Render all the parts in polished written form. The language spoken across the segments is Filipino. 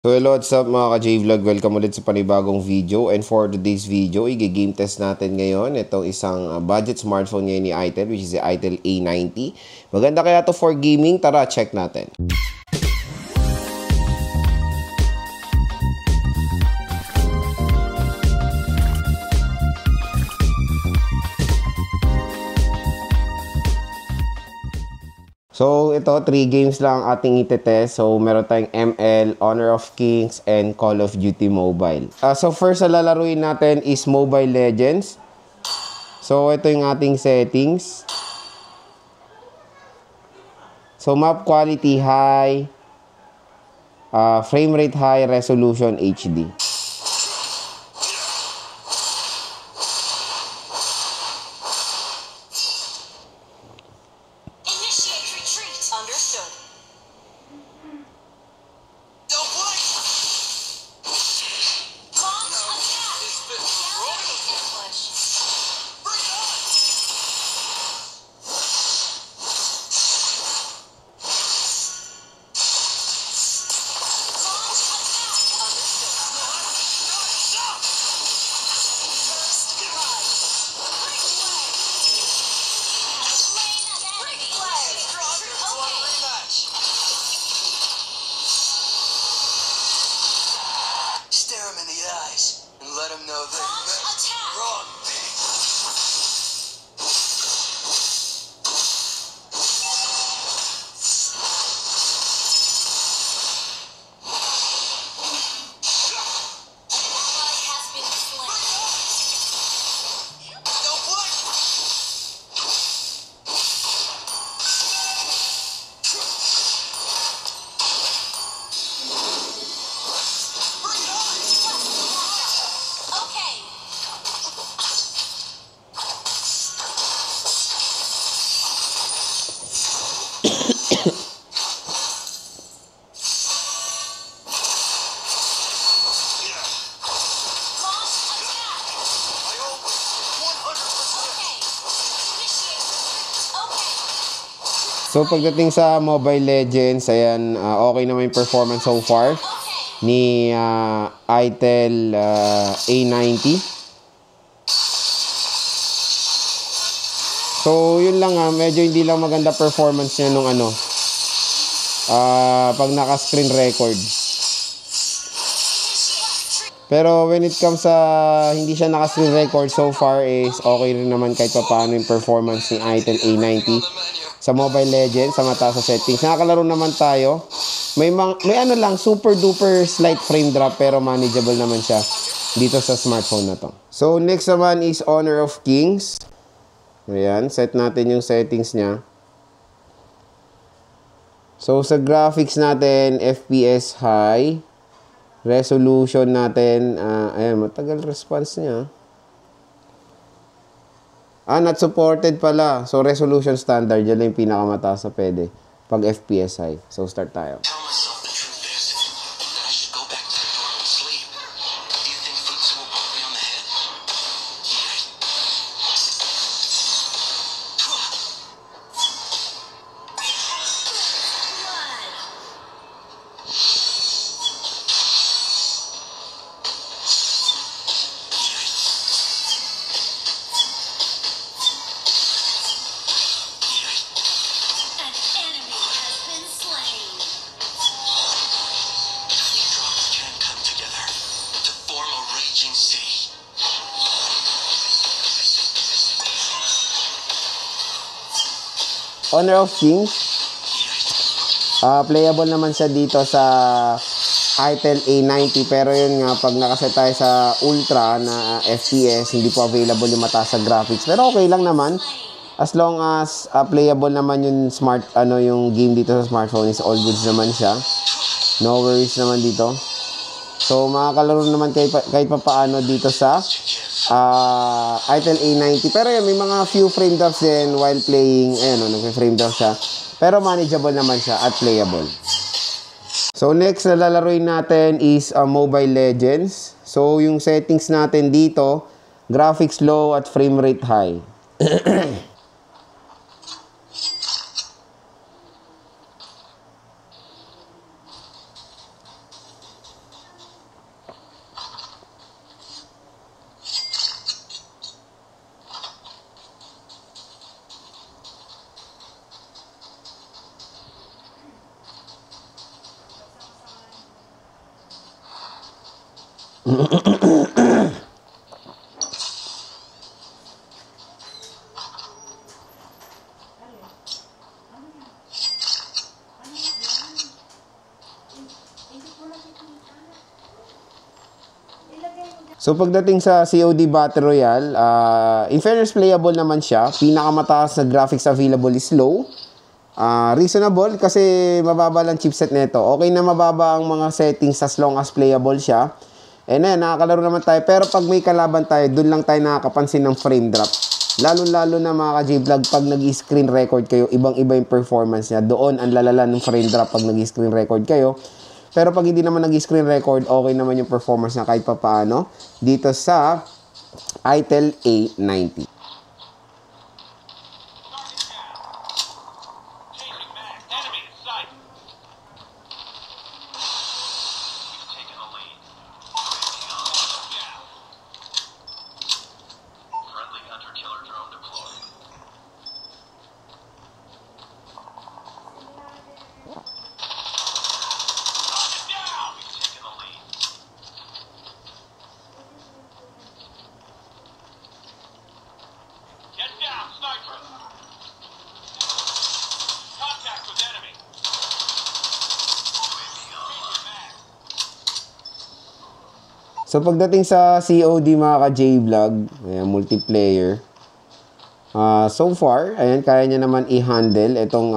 So hello, what's up mga ka-J-Vlog? Welcome ulit sa panibagong video. And for today's video, i-game test natin ngayon itong isang budget smartphone ngayon ni Itel, which is the Itel A90. Maganda kaya to for gaming? Tara, check natin. So, ito, 3 games lang ating itetest. So, meron tayong ML, Honor of Kings, and Call of Duty Mobile. So, first na lalaruin natin is Mobile Legends. So, ito yung ating settings. So, map quality high, frame rate high, resolution HD. Stare him in the eyes and let him know that wrong thing. So, pagdating sa Mobile Legends, ayan, okay naman yung performance so far ni Itel A90. So, yun lang medyo hindi lang maganda performance niya nung pag naka-screen record. Pero when it comes sa hindi siya naka-screen record so far is okay rin naman kahit pa paano yung performance ni Itel A90 sa Mobile Legends, sa mataas sa settings. Nakakalaro naman tayo. May ano lang, super duper slight frame drop pero manageable naman siya dito sa smartphone na to. So next naman is Honor of Kings. Ayan, set natin yung settings niya. So sa graphics natin, FPS high. Resolution natin, ayan, matagal response niya. Not supported pala. So, resolution standard, yan lang yung pinakamataas na pwede pag FPS high. So, start tayo. Honor of Kings, playable naman siya dito sa Itel A90, pero yun nga, pag nakaset tayo sa ultra na FPS, hindi po available yung mataas sa graphics. Pero okay lang naman, as long as playable naman yung yung game dito sa smartphone, is all goods naman siya. No worries naman dito. So makakalaro naman kahit pa paano dito sa Itel A90. Pero yun, may mga few frame drops din while playing. Ayan, nag-frame drop siya. Pero manageable naman siya at playable. So next na lalaroin natin is Mobile Legends. So yung settings natin dito, graphics low at frame rate high. So pagdating sa COD Battle Royale, in fairness playable naman siya. Pinakamataas na graphics available is low. Reasonable kasi mababa lang chipset nito. Okay na mababa ang mga settings as long as playable siya. And then nakakalaro naman tayo. Pero pag may kalaban tayo, dun lang tayo nakakapansin ng frame drop. Lalo na mga ka-J-Vlog, pag nag-screen record kayo, ibang-iba yung performance niya. Doon ang lalala ng frame drop pag nag-screen record kayo. Pero pag hindi naman nag-screen record, okay naman yung performance niya kahit papaano dito sa ITEL A90. So pagdating sa COD mga ka-J-Vlog, ayan, multiplayer. So far, ayan, kaya niya naman i-handle itong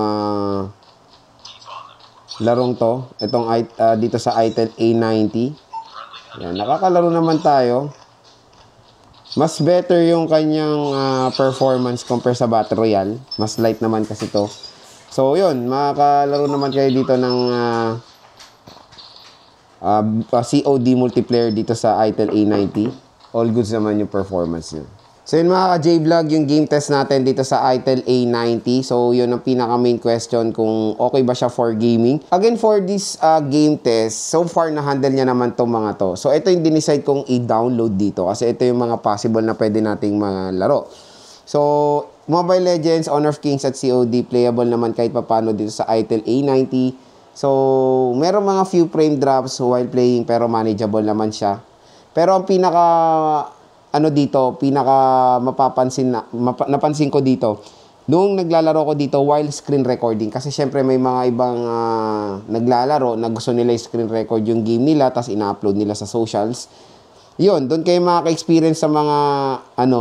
larong to. Itong dito sa ITEL A90. Ayan, nakakalaro naman tayo. Mas better yung kanyang performance compare sa Battle Royale. Mas light naman kasi to. So yun, makakalaro naman kayo dito ng COD multiplayer dito sa ITEL A90. All goods naman yung performance nyo. So yun mga ka-J-Vlog, yung game test natin dito sa ITEL A90. So yun ang pinaka main question kung okay ba siya for gaming. Again, for this game test, so far na-handle niya naman tong mga to. So ito yung dinicide kong i-download dito kasi ito yung mga possible na pwede nating mga laro. So Mobile Legends, Honor of Kings at COD playable naman kahit papano dito sa ITEL A90. So, meron mga few frame drops while playing pero manageable naman siya. Pero ang napansin ko dito, nung naglalaro ko dito while screen recording, kasi syempre may mga ibang naglalaro na gusto nila screen record yung game nila tapos ina-upload nila sa socials. Yun, doon kayo makaka-experience sa mga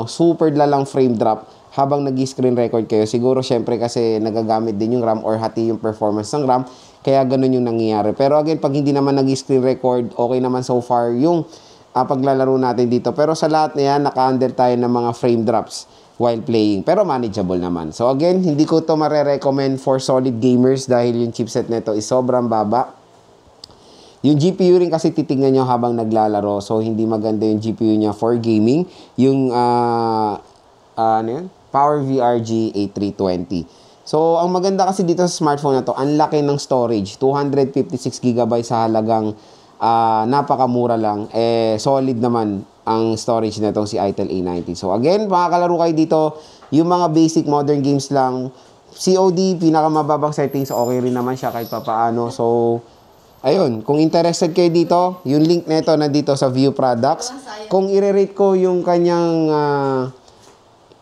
super lalang frame drop habang nag-screen record kayo. Siguro syempre kasi nagagamit din yung RAM or hati yung performance ng RAM. Kaya ganun yung nangyayari. Pero again, pag hindi naman nag-screen record, okay naman so far yung paglalaro natin dito. Pero sa lahat na yan, naka-under tayo ng mga frame drops while playing. Pero manageable naman. So again, hindi ko to mare-recommend for solid gamers dahil yung chipset nito is sobrang baba. Yung GPU rin kasi titignan nyo habang naglalaro. So hindi maganda yung GPU niya for gaming. Yung PowerVR G8320. So, ang maganda kasi dito sa smartphone na to, ang laki ng storage. 256GB sa halagang napakamura lang. Solid naman ang storage na itong si ITEL A90. So, again, makakalaro kayo dito. Yung mga basic modern games lang. COD, pinakamababang settings. Okay rin naman siya kahit papaano. So, ayun. Kung interested kayo dito, yung link na ito nandito sa View Products. Kung i-rate ko yung kanyang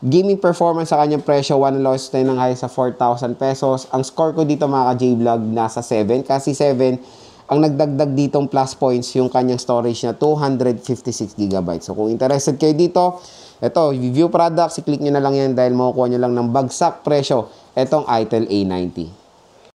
gaming performance sa kanyang presyo, 1 loss tayo ng high sa 4,000 pesos. Ang score ko dito mga ka-J-Vlog nasa 7. Kasi 7, ang nagdagdag ditong plus points yung kanyang storage na 256GB. So kung interested kayo dito, ito, View Products, i-click nyo na lang yan dahil makukuha nyo lang ng bagsak presyo itong ITEL A90.